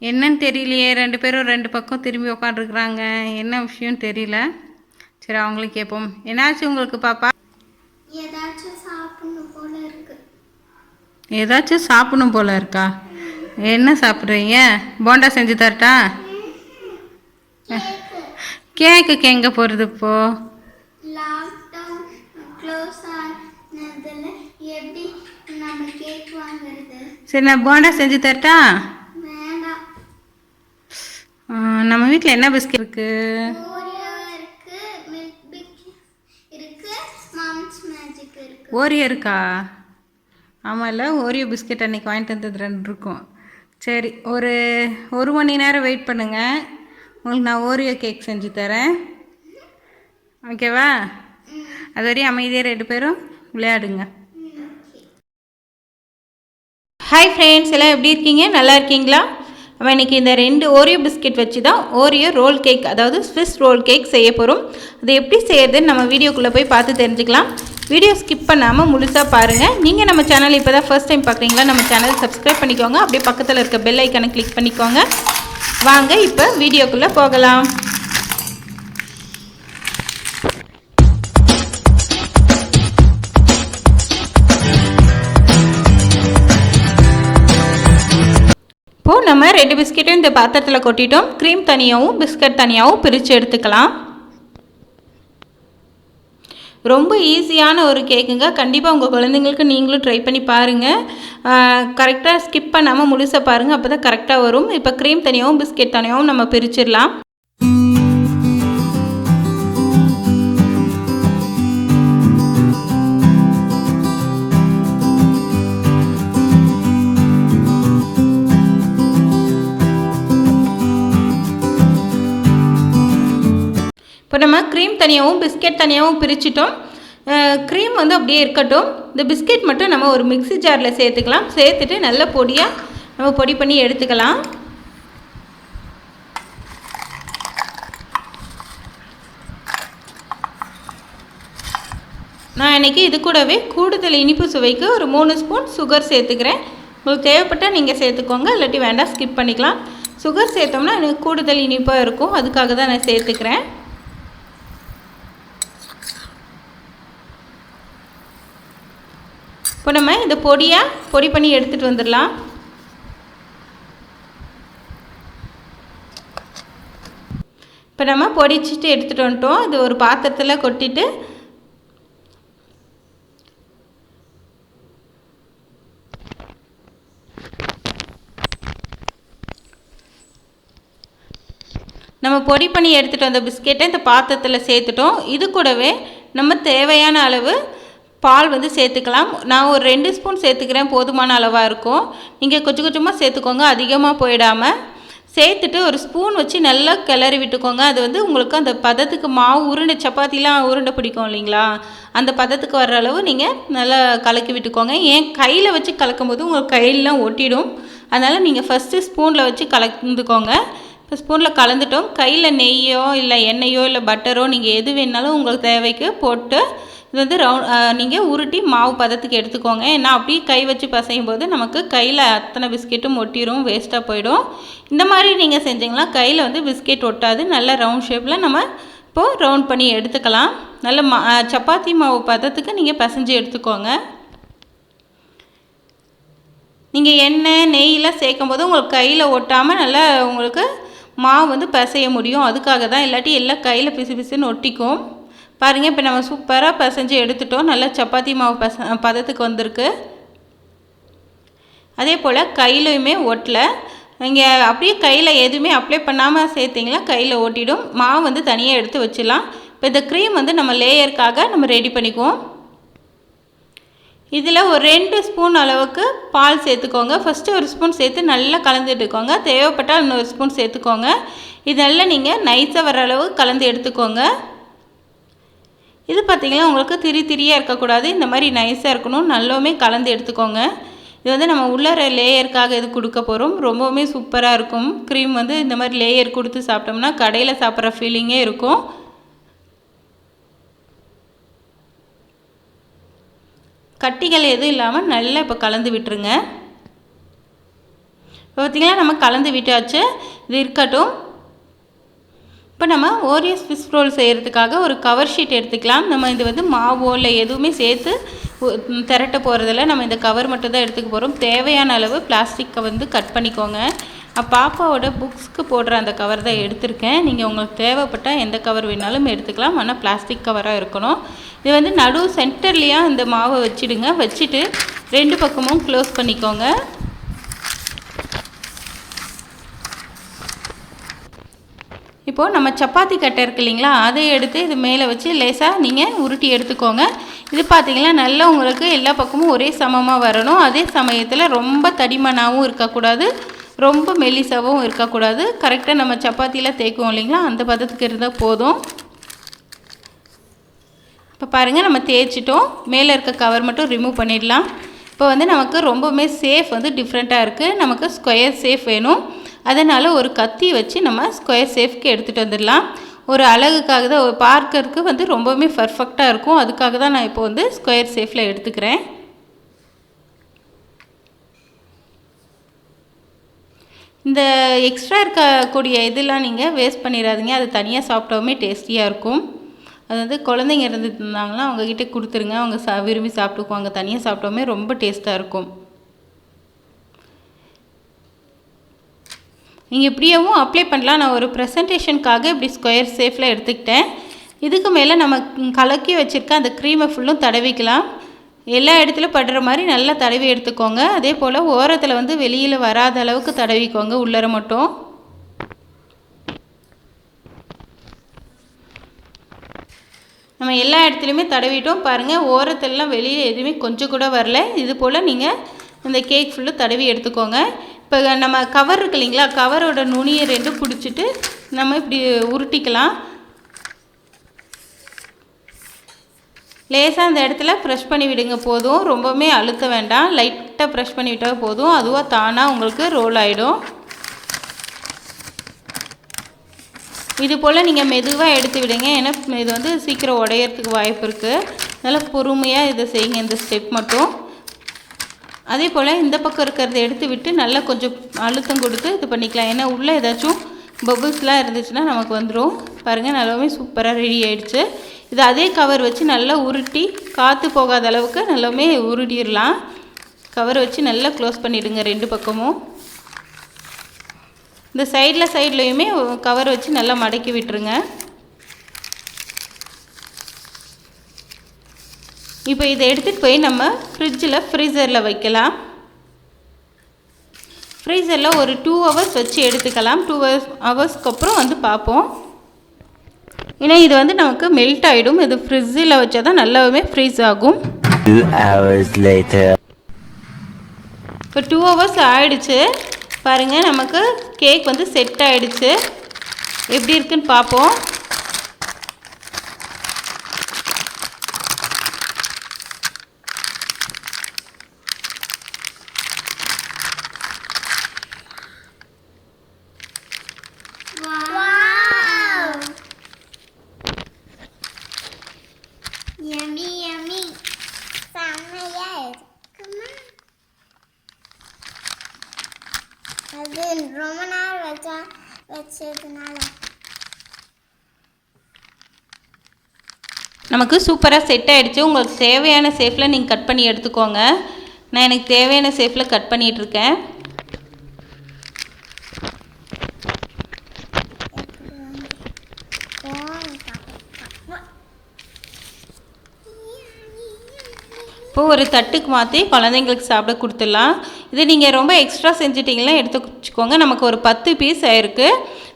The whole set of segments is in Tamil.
என்னன்னு தெரியலையே, 2 பேரும் 2 பக்கம் திரும்பி உட்காந்துருக்குறாங்க. என்ன விஷயம் தெரியல. சரி, அவங்களும் கேட்போம். என்னாச்சு உங்களுக்கு பாப்பா? ஏதாச்சும் சாப்பிடணும் போல இருக்கு. ஏதாச்சும் சாப்பிடணும் போல இருக்கா? என்ன சாப்பிட்றீங்க? போண்டா செஞ்சு தரட்டா? கேக்குக்கு எங்கே போகிறது இப்போ? லாக்டவுன் க்ளோஸ் ஆனதுல எப்படி நம்ம கேக் வாங்குறது? சரி, நான் போண்டா செஞ்சு தரட்டா? வேண்டாம். நம்ம வீட்டில் என்ன பிஸ்கட் இருக்கு? ஓரியோ இருக்கு, மில்க் பிஸ்கட் இருக்கு, மாம்ஸ் மேஜிக் இருக்கு. ஓரியோ இருக்கா? ஆமாம், இல்லை ஓரியோ பிஸ்கட் அன்றைக்கி வாங்கிட்டு வந்தது 2 இருக்கும். சரி, ஒரு மணி நேரம் வெயிட் பண்ணுங்கள். உங்களுக்கு நான் ஓரியோ கேக் செஞ்சு தரேன். ஓகேவா? அது வரையும் அமைதியாக 2 பேரும் விளையாடுங்க. ஹாய் ஃப்ரெண்ட்ஸ், எல்லாம் எப்படி இருக்கீங்க? நல்லா இருக்கீங்களா? நம்ம இன்றைக்கி இந்த 2 ஓரியோ பிஸ்கெட் வச்சு தான் ஓரியோ ரோல் கேக், அதாவது ஸ்விஸ் ரோல் கேக் செய்ய போகிறோம். அது எப்படி செய்யறதுன்னு நம்ம வீடியோக்குள்ளே போய் பார்த்து தெரிஞ்சுக்கலாம். வீடியோ ஸ்கிப் பண்ணாமல் முழுசாக பாருங்கள். நீங்கள் நம்ம சேனல் இப்போ தான் ஃபர்ஸ்ட் டைம் பார்க்குறீங்களா? நம்ம சேனல் சப்ஸ்கிரைப் பண்ணிக்கோங்க. அப்படியே பக்கத்தில் இருக்க பெல் ஐக்கானை கிளிக் பண்ணிக்கோங்க. வாங்க இப்போ வீடியோக்குள்ளே போகலாம். இப்போது நம்ம 2 பிஸ்கெட்டும் இந்த பாத்திரத்தில் கொட்டிட்டோம். க்ரீம் தனியாகவும் பிஸ்கட் தனியாகவும் பிரித்து எடுத்துக்கலாம். ரொம்ப ஈஸியான ஒரு கேக்குங்க. கண்டிப்பாக உங்கள் குழந்தைங்களுக்கு நீங்களும் ட்ரை பண்ணி பாருங்கள். கரெக்டாக ஸ்கிப் பண்ணாமல் முழுசாக பாருங்கள், அப்போ தான் கரெக்டாக வரும். இப்போ க்ரீம் தனியாகவும் பிஸ்கெட் தனியாகவும் நம்ம பிரிச்சிடலாம். இப்போ நம்ம க்ரீம் தனியாகவும் பிஸ்கெட் தனியாகவும் பிரிச்சிட்டோம். க்ரீம் வந்து அப்படியே இருக்கட்டும். இந்த பிஸ்கெட் மட்டும் நம்ம ஒரு மிக்ஸி ஜாரில் சேர்த்துக்கலாம். சேர்த்துட்டு நல்ல பொடியாக நம்ம பொடி பண்ணி எடுத்துக்கலாம். நான் இன்றைக்கி இது கூடவே கூடுதல் இனிப்பு சுவைக்கு ஒரு 3 ஸ்பூன் சுகர் சேர்த்துக்கிறேன். உங்களுக்கு தேவைப்பட்டால் நீங்கள் சேர்த்துக்கோங்க, இல்லாட்டி வேண்டாம் ஸ்கிப் பண்ணிக்கலாம். சுகர் சேர்த்தோம்னா எனக்கு கூடுதல் இனிப்பாக இருக்கும், அதுக்காக தான் நான் சேர்த்துக்கிறேன். இப்போ நம்ம இந்த பொடி பண்ணி எடுத்துகிட்டு வந்துடலாம். இப்போ நம்ம பொடிச்சிட்டு எடுத்துகிட்டு வந்துட்டோம். இது ஒரு பாத்திரத்தில் கொட்டிட்டு நம்ம பொடி பண்ணி எடுத்துகிட்டு வந்த பிஸ்கெட்டை இந்த பாத்திரத்தில் சேர்த்துட்டோம். இது கூடவே நம்ம தேவையான அளவு பால் வந்து சேர்த்துக்கலாம். நான் ஒரு 2 ஸ்பூன் சேர்த்துக்கிறேன், போதுமான அளவாக இருக்கும். நீங்கள் கொஞ்சம் கொஞ்சமாக சேர்த்துக்கோங்க, அதிகமாக போயிடாமல். சேர்த்துட்டு ஒரு ஸ்பூன் வச்சு நல்லா கிளறி விட்டுக்கோங்க. அது வந்து உங்களுக்கு அந்த பதத்துக்கு மாவு உருண்டை, சப்பாத்திலாம் உருண்டை பிடிக்கும் இல்லைங்களா, அந்த பதத்துக்கு வர்ற அளவு நீங்கள் நல்லா கலக்கி விட்டுக்கோங்க. ஏன் கையில் வச்சு கலக்கும் போது உங்களுக்கு கையிலலாம் ஒட்டிடும். அதனால் நீங்கள் ஃபஸ்ட்டு ஸ்பூனில் வச்சு கலந்துக்கோங்க. இப்போ ஸ்பூனில் கலந்துட்டோம். கையில் நெய்யோ இல்லை எண்ணெயோ இல்லை பட்டரோ நீங்கள் எது வேணாலும் உங்களுக்கு தேவைக்கு போட்டு இது வந்து நீங்கள் உருட்டி மாவு பதத்துக்கு எடுத்துக்கோங்க. ஏன்னா அப்படியே கை வச்சு பசையும் போது நமக்கு கையில் அத்தனை பிஸ்கெட்டும் ஒட்டிடும், வேஸ்ட்டாக போயிடும். இந்த மாதிரி நீங்கள் செஞ்சிங்கன்னா கையில் வந்து பிஸ்கெட் ஒட்டாது. நல்ல ரவுண்ட் ஷேப்பில் நம்ம இப்போது ரவுண்ட் பண்ணி எடுத்துக்கலாம். நல்ல சப்பாத்தி மாவு பதத்துக்கு நீங்கள் பசைஞ்சு எடுத்துக்கோங்க. நீங்கள் எண்ணெய் நெய்யெலாம் சேர்க்கும் போது உங்களுக்கு கையில் ஒட்டாமல் நல்லா உங்களுக்கு மாவு வந்து பசைய முடியும். அதுக்காக தான், இல்லாட்டி எல்லாம் கையில் பிசு பிசுன்னு ஒட்டிக்கும். பாருங்கள், இப்போ நம்ம சூப்பராக பசைஞ்சு எடுத்துட்டோம். நல்லா சப்பாத்தி மாவு பதத்துக்கு வந்திருக்கு. அதே போல் கையிலையுமே ஒட்டலை. நீங்கள் அப்படியே கையில் எதுவுமே அப்ளை பண்ணாமல் சேர்த்திங்களா கையில் ஓட்டிடும். மாவு வந்து தனியாக எடுத்து வச்சிடலாம். இப்போ இந்த க்ரீம் வந்து நம்ம லேயருக்காக நம்ம ரெடி பண்ணிக்குவோம். இதில் ஒரு 2 ஸ்பூன் அளவுக்கு பால் சேர்த்துக்கோங்க. ஃபஸ்ட்டு ஒரு ஸ்பூன் சேர்த்து நல்லா கலந்துட்டுக்கோங்க. தேவைப்பட்டால் இன்னொரு ஸ்பூன் சேர்த்துக்கோங்க. இதெல்லாம் நீங்கள் நைஸாக வர அளவு கலந்து எடுத்துக்கோங்க. இது பார்த்திங்கன்னா உங்களுக்கு திரியாக இருக்கக்கூடாது, இந்த மாதிரி நைஸாக இருக்கணும். நல்லாவுமே கலந்து எடுத்துக்கோங்க. இது வந்து நம்ம உள்ளர லேயருக்காக இது கொடுக்க போகிறோம். ரொம்பவுமே சூப்பராக இருக்கும். க்ரீம் வந்து இந்த மாதிரி லேயர் கொடுத்து சாப்பிட்டோம்னா கடையில் சாப்பிட்ற ஃபீலிங்கே இருக்கும். கட்டிகள் எதுவும் இல்லாமல் நல்லா இப்போ கலந்து விட்டுருங்க. பார்த்திங்கன்னா நம்ம கலந்து விட்டாச்சு. இது இருக்கட்டும். இப்போ நம்ம ஓரியோ ஸ்விஸ் ரோல் செய்கிறதுக்காக ஒரு கவர் ஷீட் எடுத்துக்கலாம். நம்ம இது வந்து மாவோ இல்லை எதுவுமே சேர்த்து திரட்ட போகிறதில்ல. நம்ம இந்த கவர் மட்டும் தான் எடுத்துக்க போகிறோம். தேவையான அளவு பிளாஸ்டிக்கை வந்து கட் பண்ணிக்கோங்க. பாப்பாவோட புக்ஸ்க்கு போடுற அந்த கவர் தான் எடுத்திருக்கேன். நீங்கள் உங்களுக்கு தேவைப்பட்டால் எந்த கவர் வேணாலும் எடுத்துக்கலாம். ஆனால் பிளாஸ்டிக் கவராக இருக்கணும். இது வந்து நடு சென்டர்லேயே இந்த மாவை வச்சுடுங்க. வச்சுட்டு 2 பக்கமும் க்ளோஸ் பண்ணிக்கோங்க. இப்போது நம்ம சப்பாத்தி கட்டை இருக்கு இல்லைங்களா, அதை எடுத்து இது மேலே வச்சு லேசாக நீங்கள் உருட்டி எடுத்துக்கோங்க. இது பார்த்திங்கன்னா நல்லா உங்களுக்கு எல்லா பக்கமும் ஒரே சமமாக வரணும். அதே சமயத்தில் ரொம்ப தடிமனாகவும் இருக்கக்கூடாது, ரொம்ப மெலிசாகவும் இருக்கக்கூடாது. கரெக்டாக நம்ம சப்பாத்தியில் தேய்க்குவோம் இல்லைங்களா, அந்த பதத்துக்கு இருந்தால் போதும். இப்போ பாருங்கள், நம்ம தேய்ச்சிட்டோம். மேலே இருக்க கவர் மட்டும் ரிமூவ் பண்ணிடலாம். இப்போ வந்து நமக்கு ரொம்பவுமே சேஃப் வந்து டிஃப்ரெண்ட்டாக இருக்குது. நமக்கு ஸ்கொயர் சேஃப் வேணும். அதனால் ஒரு கத்தி வச்சு நம்ம ஸ்கொயர் சேஃப்க்கு எடுத்துகிட்டு வந்துடலாம். ஒரு அழகுக்காக தான், பார்க்கறதுக்கு வந்து ரொம்பவுமே பர்ஃபெக்டாக இருக்கும். அதுக்காக தான் நான் இப்போ வந்து ஸ்கொயர் சேஃபில் எடுத்துக்கிறேன். இந்த எக்ஸ்ட்ரா இருக்கக்கூடிய இதெல்லாம் நீங்கள் வேஸ்ட் பண்ணிடாதீங்க. அது தனியாக சாப்பிட்டாலுமே டேஸ்டியாக இருக்கும். அது வந்து குழந்தைங்க இருந்துருந்தாங்கன்னா அவங்கக்கிட்ட கொடுத்துருங்க. அவங்க விரும்பி சாப்பிட்டுக்குவாங்க. தனியாக சாப்பிட்டாலுமே ரொம்ப டேஸ்ட்டாக இருக்கும். நீங்கள் இப்படியவும் அப்ளை பண்ணலாம். நான் ஒரு ப்ரெசன்டேஷனுக்காக இப்படி ஸ்கொயர் சேஃபில் எடுத்துக்கிட்டேன். இதுக்கு மேலே நம்ம கலக்கி வச்சுருக்க அந்த க்ரீமை ஃபுல்லும் தடவிக்கலாம். எல்லா இடத்துலையும் படுற மாதிரி நல்லா தடவி எடுத்துக்கோங்க. அதே போல் ஓரத்தில் வந்து வெளியில் வராத அளவுக்கு தடவிக்கோங்க, உள்ளர மட்டும். நம்ம எல்லா இடத்துலையுமே தடவிட்டோம். பாருங்கள், ஓரத்துலலாம் வெளியில் எதுவுமே கொஞ்சம் கூட வரல. இது போல் நீங்கள் இந்த கேக் ஃபுல்லும் தடவி எடுத்துக்கோங்க. இப்போ நம்ம கவர் இருக்கு இல்லைங்களா, கவரோட நுனியை 2 பிடிச்சிட்டு நம்ம இப்படி உருட்டிக்கலாம். லேசாக அந்த இடத்துல ப்ரெஷ் பண்ணி விடுங்க போதும். ரொம்பவுமே அழுத்த வேண்டாம். லைட்டாக ப்ரெஷ் பண்ணி விட்டால் போதும். அதுவாக தானாக உங்களுக்கு ரோல் ஆகிடும். இது போல் நீங்கள் மெதுவாக எடுத்து விடுங்க. ஏன்னா இது வந்து சீக்கிரம் உடையறதுக்கு வாய்ப்பு இருக்குது. அதனால் பொறுமையாக இதை செய்யுங்க, இந்த ஸ்டெப் மட்டும். அதே போல் இந்த பக்கம் இருக்கிறத எடுத்து விட்டு நல்லா கொஞ்சம் அழுத்தம் கொடுத்து இது பண்ணிக்கலாம். ஏன்னா உள்ளே ஏதாச்சும் பபுள்ஸ்லாம் இருந்துச்சுன்னா நமக்கு வந்துடும். பாருங்கள், நல்லாவே சூப்பராக ரெடி ஆகிடுச்சு. இது அதே கவர் வச்சு நல்லா உருட்டி காற்று போகாத அளவுக்கு நல்லாவே உருட்டிடலாம். கவர் வச்சு நல்லா க்ளோஸ் பண்ணிவிடுங்க 2 பக்கமும். இந்த சைட்லேயுமே கவர் வச்சு நல்லா மடக்கி விட்டுருங்க. இப்போ இதை எடுத்துகிட்டு போய் நம்ம ஃப்ரீசரில் வைக்கலாம். ஃப்ரீசரில் ஒரு 2 ஹவர்ஸ் வச்சு எடுத்துக்கலாம். 2 ஹவர்ஸ்க்கு அப்புறம் வந்து பார்ப்போம். ஏன்னா இது வந்து நமக்கு மெல்ட் ஆகிடும். இது ஃப்ரிட்ஜில் வச்சா தான் நல்லாவே ஃப்ரீஸ் ஆகும். 2 hours later. இப்போ 2 ஹவர்ஸ் ஆகிடுச்சு. பாருங்கள், நமக்கு கேக் வந்து செட் ஆகிடுச்சு. எப்படி இருக்குன்னு பார்ப்போம். Yummy, yummy. செம்மையா இருக்குமா? அது ரொம்ப நாள் வச்சதுனால நமக்கு சூப்பராக செட் ஆகிடுச்சு. உங்களுக்கு தேவையான ஷேப்பில் நீங்கள் கட் பண்ணி எடுத்துக்கோங்க. நான் எனக்கு தேவையான ஷேப்பில் கட் பண்ணிகிட்ருக்கேன். இப்போது ஒரு தட்டுக்கு மாற்றி குழந்தைங்களுக்கு சாப்பிட கொடுத்துடலாம். இது நீங்கள் ரொம்ப எக்ஸ்ட்ரா செஞ்சிட்டிங்கன்னா எடுத்து வச்சுக்கோங்க. நமக்கு ஒரு 10 பீஸ் ஆயிருக்கு.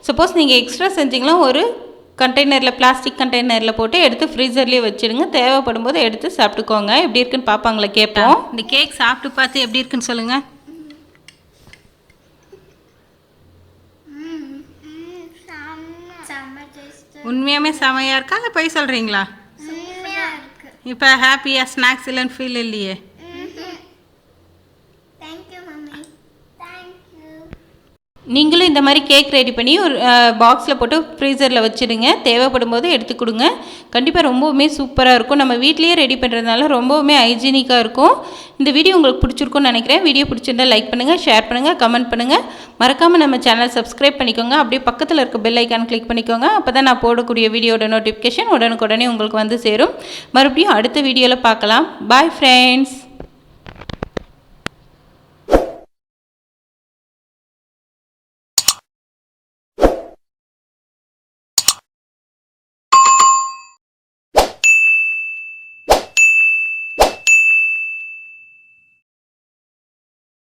சப்போஸ் நீங்கள் எக்ஸ்ட்ரா செஞ்சிங்கன்னா ஒரு கண்டெய்னரில், பிளாஸ்டிக் கண்டெய்னரில் போட்டு எடுத்து ஃப்ரீசர்லேயே வச்சுடுங்க. தேவைப்படும் போது எடுத்து சாப்பிட்டுக்கோங்க. எப்படி இருக்குன்னு பார்ப்பாங்களே கேட்போம். இந்த கேக் சாப்பிட்டு பார்த்து எப்படி இருக்குன்னு சொல்லுங்கள். உண்மையாகவே செமையாக இருக்கா, இல்லை போய் சொல்கிறீங்களா? இப்போ ஹாப்பியாக ஸ்நாக்ஸ் இல்லைன்னு ஃபீல் இல்லையே? நீங்களும் இந்த மாதிரி கேக் ரெடி பண்ணி ஒரு பாக்ஸில் போட்டு ஃப்ரீசரில் வச்சுடுங்க. தேவைப்படும் போது எடுத்து கொடுங்க. கண்டிப்பாக ரொம்பவுமே சூப்பராக இருக்கும். நம்ம வீட்லேயே ரெடி பண்ணுறதுனால ரொம்பவுமே ஹைஜீனிக்காக இருக்கும். இந்த வீடியோ உங்களுக்கு பிடிச்சிருக்கும்னு நினைக்கிறேன். வீடியோ பிடிச்சிருந்தால் லைக் பண்ணுங்கள், ஷேர் பண்ணுங்கள், கமெண்ட் பண்ணுங்கள். மறக்காமல் நம்ம சேனல் சப்ஸ்கிரைப் பண்ணிக்கோங்க. அப்படியே பக்கத்தில் இருக்க பெல் ஐக்கான் கிளிக் பண்ணிக்கோங்க. அப்போ தான் நான் போடக்கூடிய வீடியோட நோட்டிஃபிகேஷன் உடனுக்குடனே உங்களுக்கு வந்து சேரும். மறுபடியும் அடுத்த வீடியோவில் பார்க்கலாம். Bye friends.